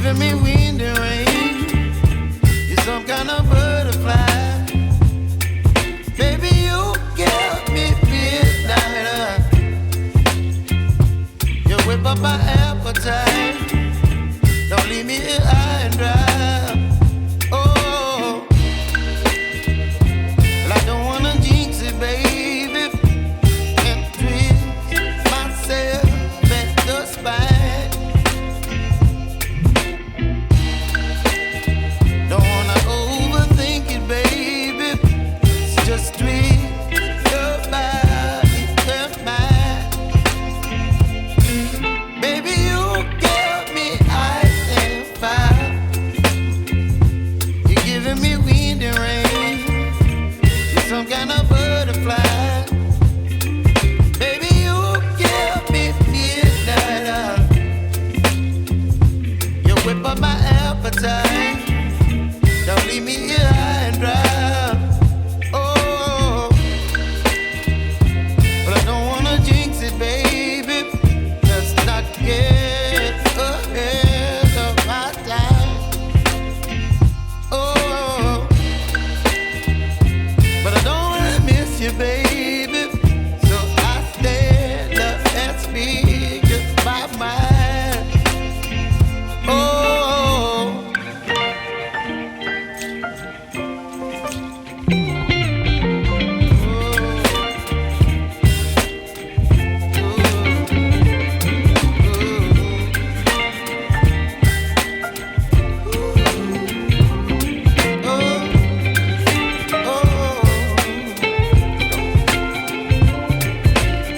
giving me wind and rain. You're some kind of butterfly. Baby, you give me midnight. You whip up my appetite. Don't leave me here high and dry. Oh, well, I don't wanna jinx it, baby, and twist myself at the spine. Don't wanna overthink it, baby. It's just twist your body and mine. Baby, you give me ice and fire. You're giving me wind and rain. You're some kind of butterfly. Baby, you give me midnight. You whip up my appetite. Don't leave me here high and dry. Oh, but I don't wanna jinx it, baby. Let's not get ahead of my time. Oh, but I don't wanna miss you, baby. So I stand up and speak my mind. Oh.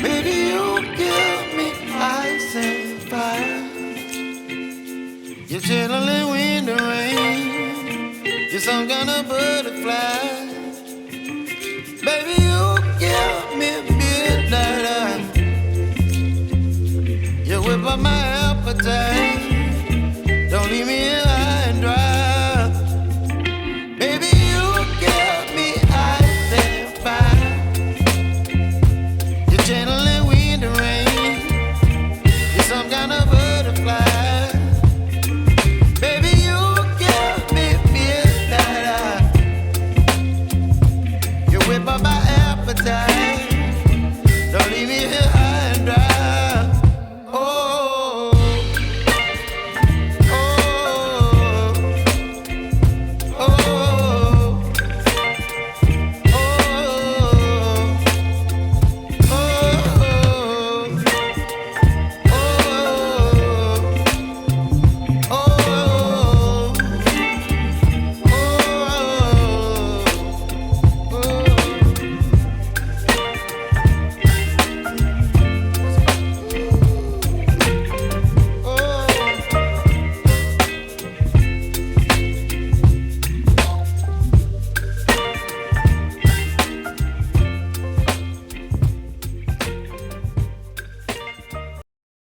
Baby, you give me ice and fire. You're chilling wind and rain. You're some kind of butterfly. Baby, you give me midnight. You whip up my appetite.